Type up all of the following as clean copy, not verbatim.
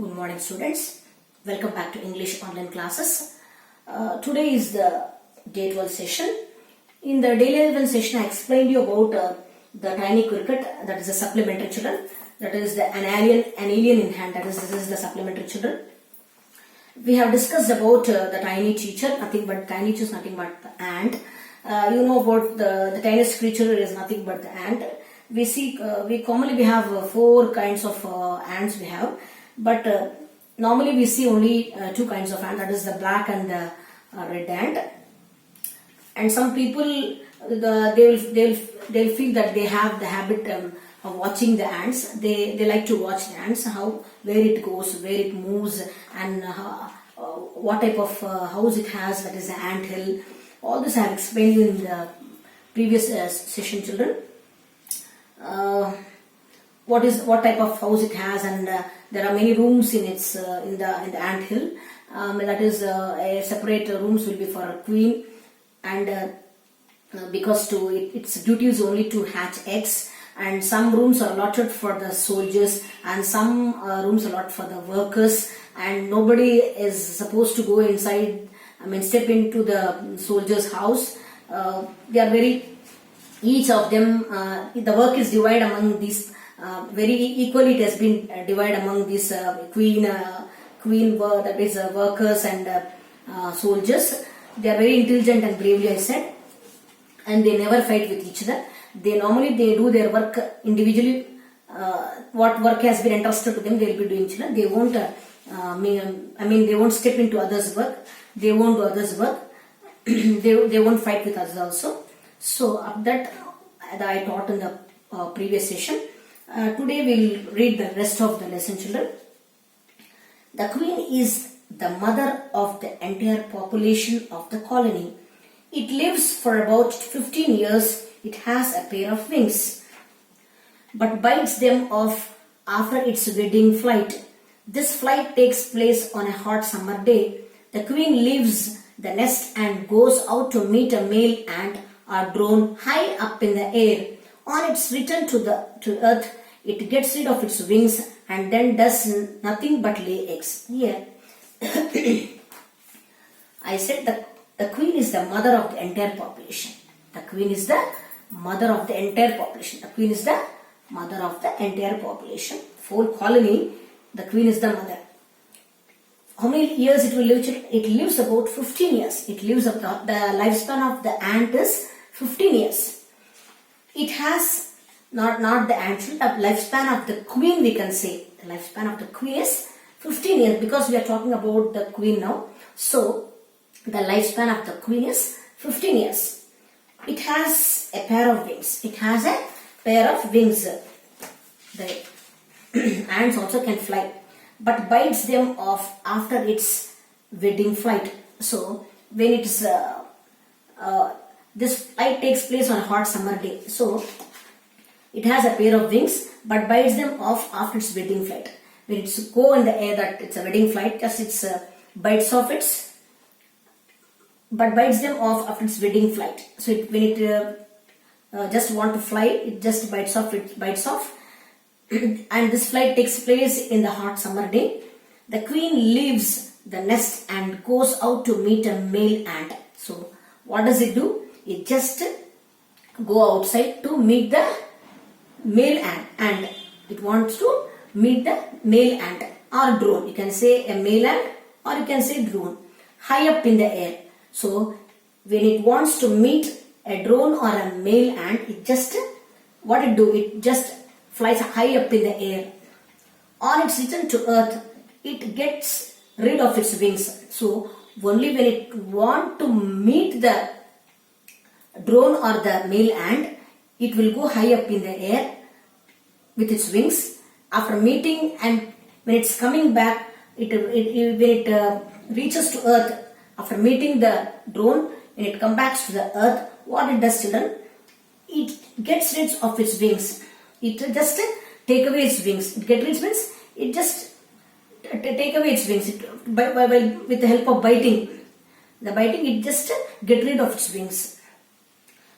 Good morning, students. Welcome back to English online classes. Today is the day 12 session. In the day 11 session, I explained you about the tiny cricket, that is the supplementary children. That is an alien in hand. That is, this is the supplementary children. We have discussed about the tiny teacher, nothing but tiny teacher is nothing but the ant. You know about the tiniest creature is nothing but the ant. We commonly have four kinds of ants we have, but normally we see only two kinds of ant, that is the black and the red ant. And some people they'll feel that they have the habit of watching the ants. They like to watch the ants, where it goes, where it moves, and what type of house it has, that is the ant hill. All this I have explained you in the previous session, children. What type of house it has, and there are many rooms in its in the ant hill. That is a separate rooms will be for a queen, and because its duty is only to hatch eggs, and some rooms are allotted for the soldiers, and some rooms allotted for the workers, and nobody is supposed to go inside. Step into the soldier's house. They are each of them, the work is divided among these very equally. It has been divided among these queen that is workers and soldiers. They are very intelligent and bravely, I said, and they never fight with each other. They normally do their work individually. What work has been entrusted to them, they will be doing. They won't. They won't step into others' work. They won't do others' work. they won't fight with others also. So that I taught in the previous session. Today we will read the rest of the lesson, children. The queen is the mother of the entire population of the colony. It lives for about 15 years. It has a pair of wings, but bites them off after its wedding flight. This flight takes place on a hot summer day. The queen leaves the nest and goes out to meet a male ant or drone high up in the air. On its return to earth, it gets rid of its wings and then does nothing but lay eggs. Here, I said the queen is the mother of the entire population. The queen is the mother of the entire population. The queen is the mother of the entire population. Whole colony, the queen is the mother. How many years it will live? It lives about 15 years. It lives the lifespan of the ant is 15 years. It has not the ant, the lifespan of the queen, we can say. The lifespan of the queen is 15 years, because we are talking about the queen now. So the lifespan of the queen is 15 years. It has a pair of wings. It has a pair of wings. The ants also can fly, but bites them off after its wedding flight. So when it is this flight takes place on a hot summer day, so it has a pair of wings, but bites them off after its wedding flight. When it's go in the air, that it's a wedding flight, just it's bites them off after its wedding flight. So when it just want to fly, it just bites off. And this flight takes place in the hot summer day. The queen leaves the nest and goes out to meet a male ant. So what does it do? It just go outside to meet the male ant, and it wants to meet the male ant or drone. You can say a male ant or you can say drone, high up in the air. So when it wants to meet a drone or a male ant, it just flies high up in the air. On its return to earth, it gets rid of its wings. So only when it want to meet the drone or the male ant, it will go high up in the air with its wings. After meeting, and when it's coming back, when it reaches to earth, after meeting the drone, when it comes back to the earth, what it does, children? It gets rid of its wings. It just take away its wings. It get rid of its wings. It just take away its wings. With the help of biting. It just get rid of its wings,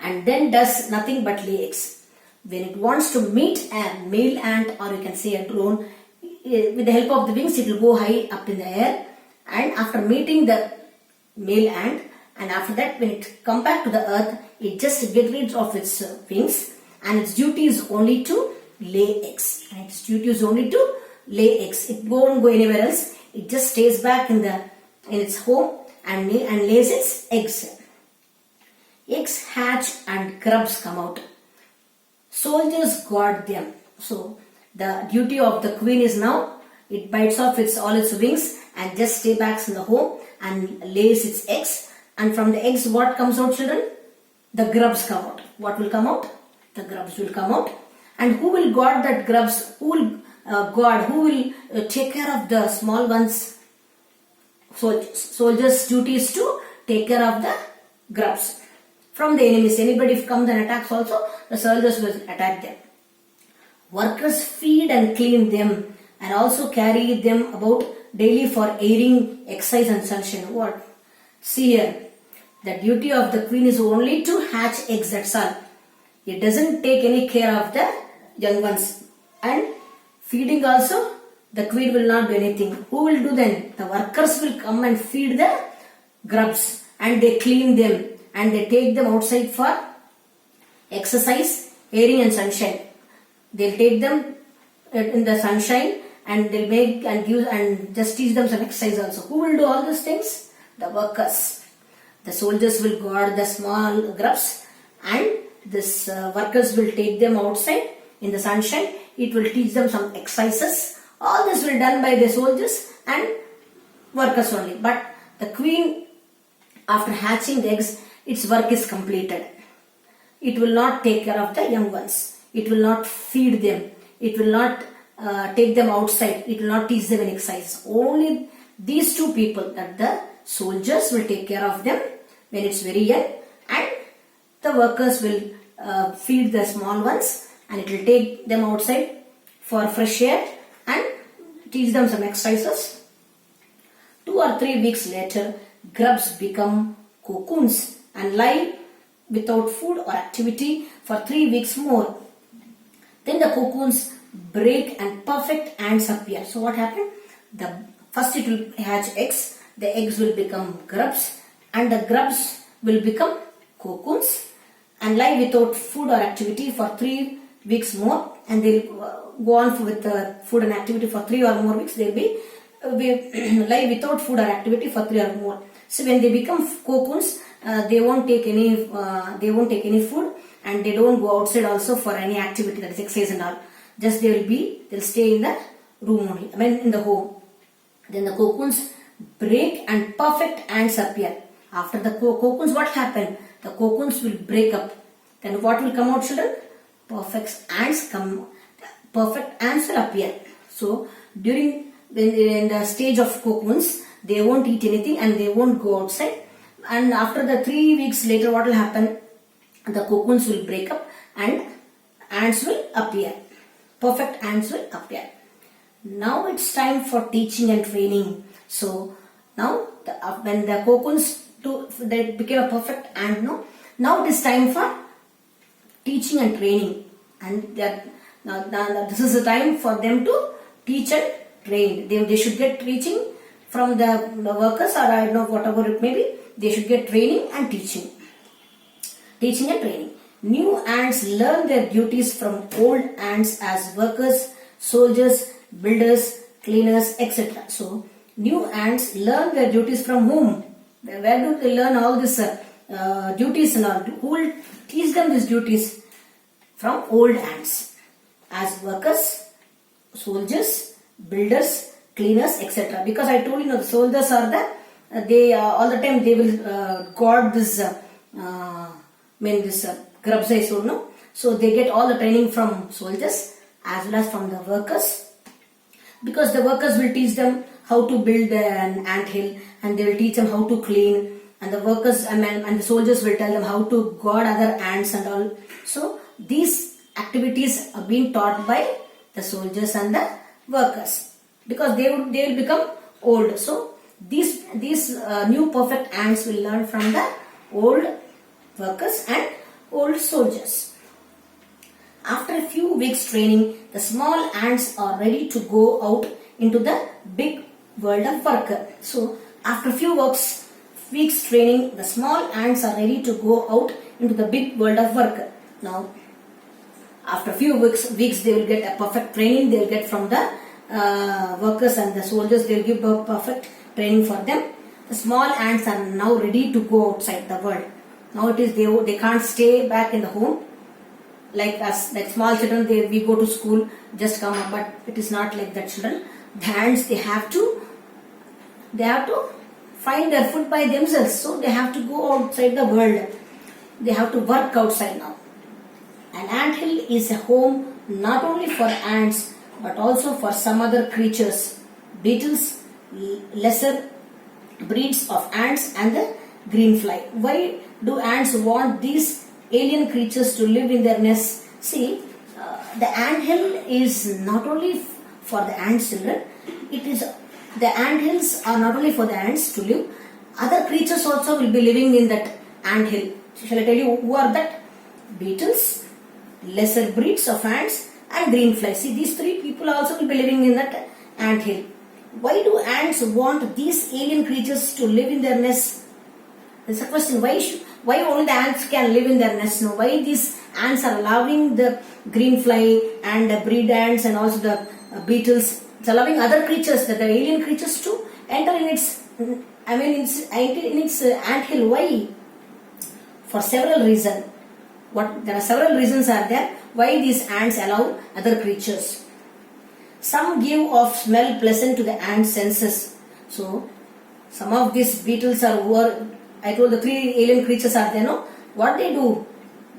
and then does nothing but lay eggs. When it wants to meet a male ant, or you can say a drone, with the help of the wings, it will go high up in the air, and after meeting the male ant, and after that when it come back to the earth, it just get rid of its wings, and its duty is only to lay eggs. And its duty is only to lay eggs. It won't go anywhere else. It just stays back in its home and lays its eggs. Eggs hatch and grubs come out. Soldiers guard them. So the duty of the queen is now, it bites off all its wings and just stay back in the home and lays its eggs. And from the eggs, what comes out, children? The grubs come out. What will come out? The grubs will come out. And who will guard that grubs? Who will take care of the small ones? So soldiers' duty is to take care of the grubs from the enemies. Anybody if comes and attacks also, the soldiers will attack them. Workers feed and clean them and also carry them about daily for airing, exercise and sunshine. What? See here, the duty of the queen is only to hatch eggs, that's all. It doesn't take any care of the young ones. And feeding also, the queen will not do anything. Who will do then? The workers will come and feed the grubs and they clean them and they take them outside for exercise, airing and sunshine. They'll take them in the sunshine and they'll make and give and just teach them some exercise also. Who will do all these things? The workers. The soldiers will guard the small grubs and this workers will take them outside in the sunshine. It will teach them some exercises. All this will be done by the soldiers and workers only. But the queen, after hatching the eggs, its work is completed. It will not take care of the young ones. It will not feed them. It will not take them outside. It will not teach them any exercise. Only these two people, that the soldiers will take care of them when it's very young, and the workers will feed the small ones, and it will take them outside for fresh air and teach them some exercises. 2 or 3 weeks later, grubs become cocoons and lie without food or activity for 3 weeks more. Then the cocoons break and perfect ants appear. So what happened? First it will hatch eggs, the eggs will become grubs, and the grubs will become cocoons and lie without food or activity for 3 weeks more, and they'll go on with food and activity for 3 or more weeks. They'll be lie without food or activity for 3 or more. So when they become cocoons, they won't take any food, and they don't go outside also for any activity, that is exercise and all. Just they'll stay in the room only, in the home. Then the cocoons break and perfect ants appear. After the cocoons, what happened? The cocoons will break up. Then what will come out, children? Perfect ants will appear. So during in the stage of cocoons, they won't eat anything and they won't go outside. And after the 3 weeks later, what will happen? The cocoons will break up and ants will appear. Perfect ants will appear. Now it's time for teaching and training. So now when the cocoons they became a perfect ant, now it is time for teaching and training. And now this is the time for them to teach and train. They should get teaching from the workers, or I don't know, whatever it may be. They should get training and teaching. Teaching and training. New ants learn their duties from old ants as workers, soldiers, builders, cleaners, etc. So, new ants learn their duties from whom? Where do they learn all these duties and all? Who will teach them these duties? From old ants as workers, soldiers, builders, cleaners, etc. Because I told you, the soldiers are all the time they will guard this grubs, I told, no? So they get all the training from soldiers as well as from the workers, because the workers will teach them how to build an ant hill, and they will teach them how to clean, and the workers and the soldiers will tell them how to guard other ants and all. So these activities are being taught by the soldiers and the workers, because they will become old. So these new perfect ants will learn from the old workers and old soldiers. After a few weeks training, the small ants are ready to go out into the big world of work. So, after a few weeks training, the small ants are ready to go out into the big world of work. Now, after a few weeks they will get a perfect training. They will get from the workers and the soldiers. They will give a perfect training for them. The small ants are now ready to go outside the world. Now it is they can't stay back in the home like us, like small children. We go to school, just come up, but it is not like that. Children, the ants, they have to find their food by themselves. So they have to go outside the world. They have to work outside now. An anthill is a home not only for ants but also for some other creatures, beetles, lesser breeds of ants and the green fly. Why do ants want these alien creatures to live in their nests? See, the anthill is not only for the ants, children. It is the anthills are not only for the ants to live. Other creatures also will be living in that anthill. Shall I tell you who are that? Beetles, lesser breeds of ants and green flies. See, these three people also will be living in that anthill. Why do ants want these alien creatures to live in their nests? There's a question. Why only the ants can live in their nests? No, why these ants are allowing the green fly and the breed ants and also the beetles? It's allowing other creatures, the alien creatures, to enter in its anthill. Why? For several reasons. There are several reasons are there why these ants allow other creatures. Some give off smell pleasant to the ant senses. So, some of these beetles I told the three alien creatures are there, no? What they do?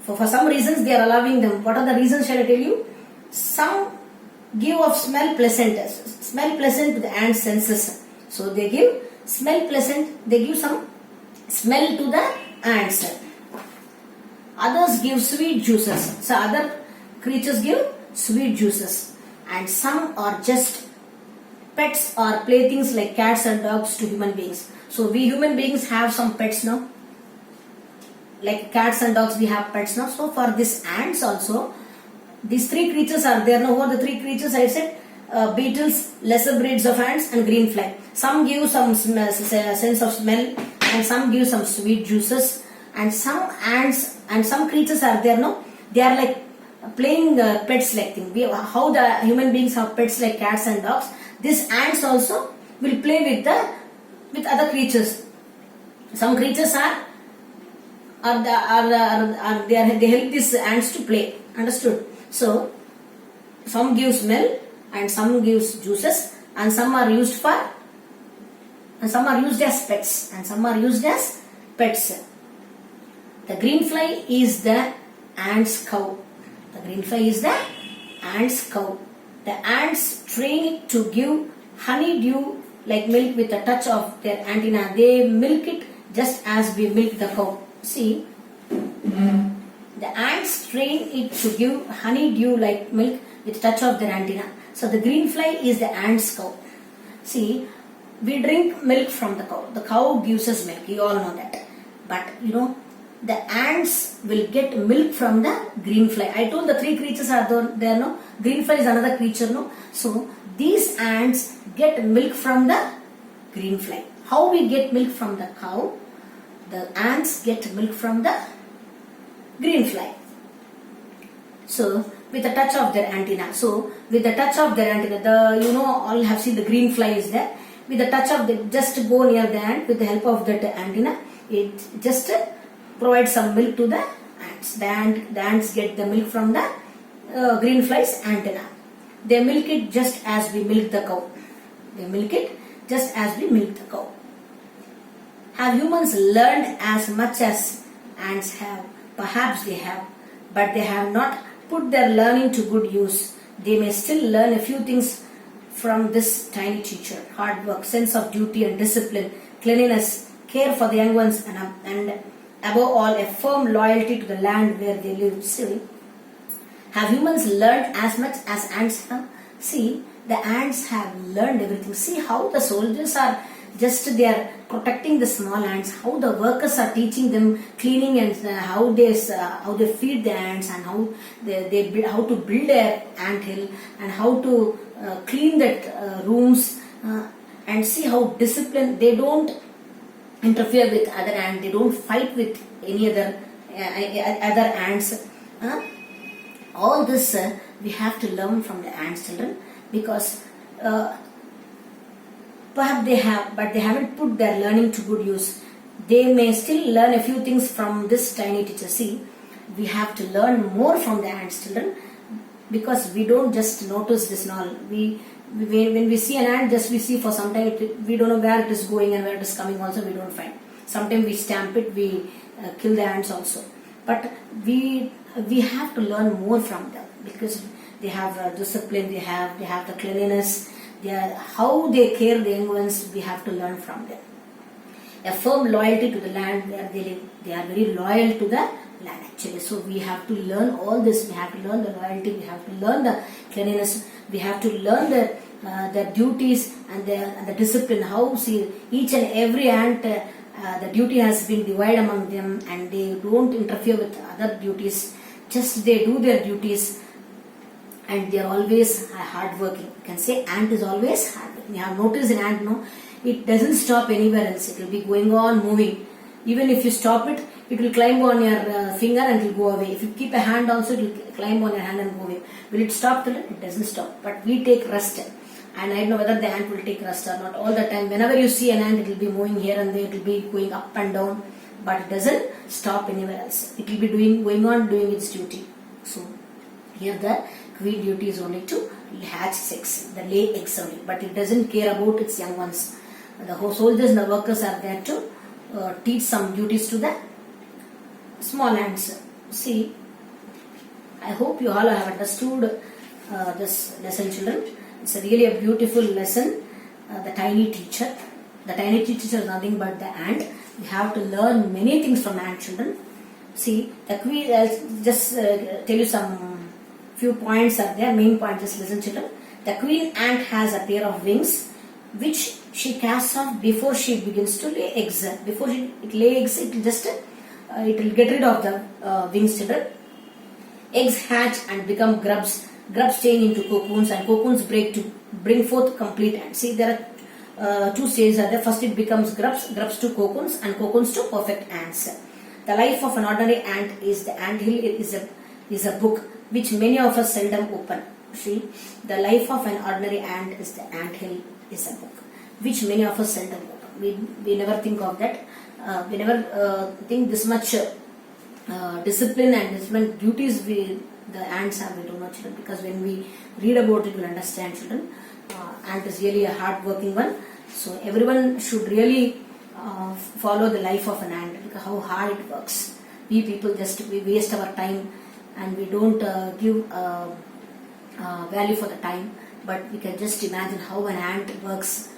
For some reasons they are allowing them. What are the reasons, shall I tell you? Some give off smell pleasant to the ant senses. So, they give smell pleasant, they give some smell to the ants. Others give sweet juices. So other creatures give sweet juices. And some are just pets or playthings like cats and dogs to human beings. So we human beings have some pets now. Like cats and dogs, we have pets now. So for these ants also, these three creatures are there. Now what are the three creatures I said? Beetles, lesser breeds of ants and green fly. Some give some sense of smell and some give some sweet juices. And some ants and some creatures are there, no? They are like playing pets like thing. How the human beings have pets like cats and dogs. These ants also will play with other creatures. Some creatures they help these ants to play. Understood? So some give smell and some gives juices and some are used as pets and some are used as pets. The green fly is the ant's cow. The green fly is the ant's cow. The ants train it to give honeydew like milk with a touch of their antenna. They milk it just as we milk the cow. See, the ants train it to give honeydew like milk with a touch of their antenna. So the green fly is the ant's cow. See, we drink milk from the cow. The cow gives us milk. You all know that. But the ants will get milk from the green fly. I told the three creatures are there, no? Green fly is another creature, no? So, these ants get milk from the green fly. How we get milk from the cow? The ants get milk from the green fly. So, with a touch of their antenna. So, with the touch of their antenna, all have seen the green fly is there. With the touch of just go near the ant with the help of that antenna, it just provide some milk to the ants. The ants get the milk from the green fly's antenna. They milk it just as we milk the cow. They milk it just as we milk the cow. Have humans learned as much as ants have? Perhaps they have, but they have not put their learning to good use. They may still learn a few things from this tiny teacher. Hard work, sense of duty and discipline, cleanliness, care for the young ones and above all, a firm loyalty to the land where they live. See, have humans learned as much as ants have? See, the ants have learned everything. See how the soldiers are just they are protecting the small ants. How the workers are teaching them cleaning and how they feed the ants, and how they build, how to build an ant hill, and how to clean that rooms, and see how disciplined. They don't interfere with other ants. They don't fight with any other ants. All this we have to learn from the ants, children, because perhaps they have, but they haven't put their learning to good use. They may still learn a few things from this tiny teacher. See, we have to learn more from the ants, children, because we don't just notice this and all. When we see an ant, just we see for some time, we don't know where it is going and where it is coming also, we don't find. Sometimes we stamp it, we kill the ants also. But we have to learn more from them, because they have discipline, they have the cleanliness, how they care the young ones. We have to learn from them. A firm loyalty to the land where they live. They are very loyal to the land actually. So we have to learn all this. We have to learn the loyalty. We have to learn the cleanliness. We have to learn the duties and the discipline. How, see, each and every ant, the duty has been divided among them, and they don't interfere with other duties. Just they do their duties, and they are always hardworking. You can say ant is always hardworking. You have noticed an ant, no? It doesn't stop anywhere else. It will be going on moving. Even if you stop it, it will climb on your finger and it will go away. If you keep a hand also, it will climb on your hand and go away. Will it stop? It doesn't stop. But we take rest. And I don't know whether the ant will take rest or not. All the time, whenever you see an ant, it will be moving here and there. It will be going up and down. But it doesn't stop anywhere else. It will be going on doing its duty. So here the queen duty is only to hatch eggs, the lay eggs only. But it doesn't care about its young ones. The whole soldiers and the workers are there to teach some duties to the small ants. See, I hope you all have understood this lesson, children. It's really a beautiful lesson. The tiny teacher. The tiny teacher is nothing but the ant. We have to learn many things from ant, children. See, the queen. I'll just tell you some few points are there. Main point. Just listen, children. The queen ant has a pair of wings, which she casts off before she begins to lay eggs. Before it lay eggs, it will just it will get rid of the wings, children. Eggs hatch and become grubs. Grubs change into cocoons, and cocoons break to bring forth complete ants. See, there are two stages are there. First, it becomes grubs, grubs to cocoons, and cocoons to perfect ants. The life of an ordinary ant is the anthill is a book which many of us seldom open. See, the life of an ordinary ant is the anthill is a book which many of us seldom open. We never think of that. We never think this much discipline and this much duties the ants have. We do not, children, because when we read about it, we will understand, children. Ant is really a hard-working one. So everyone should really follow the life of an ant, because how hard it works. We people we waste our time, and we don't give value for the time. But we can just imagine how an ant works.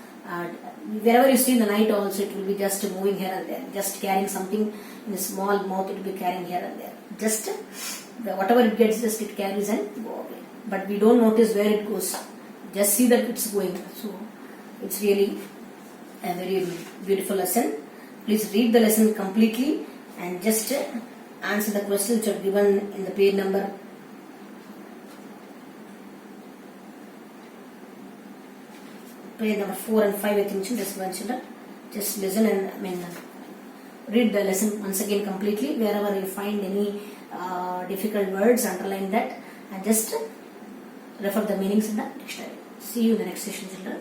Wherever you see in the night also, it will be just moving here and there, just carrying something in a small mouth. It will be carrying here and there. Just whatever it gets, just it carries and go away. But we don't notice where it goes. Just see that it's going. So it's really a very beautiful lesson. Please read the lesson completely and just answer the questions which are given in the page number. Page number 4 and 5, I think, just mentioned it. Just listen and read the lesson once again completely. Wherever you find any difficult words, underline that and just refer the meanings in the dictionary. See you in the next session, children.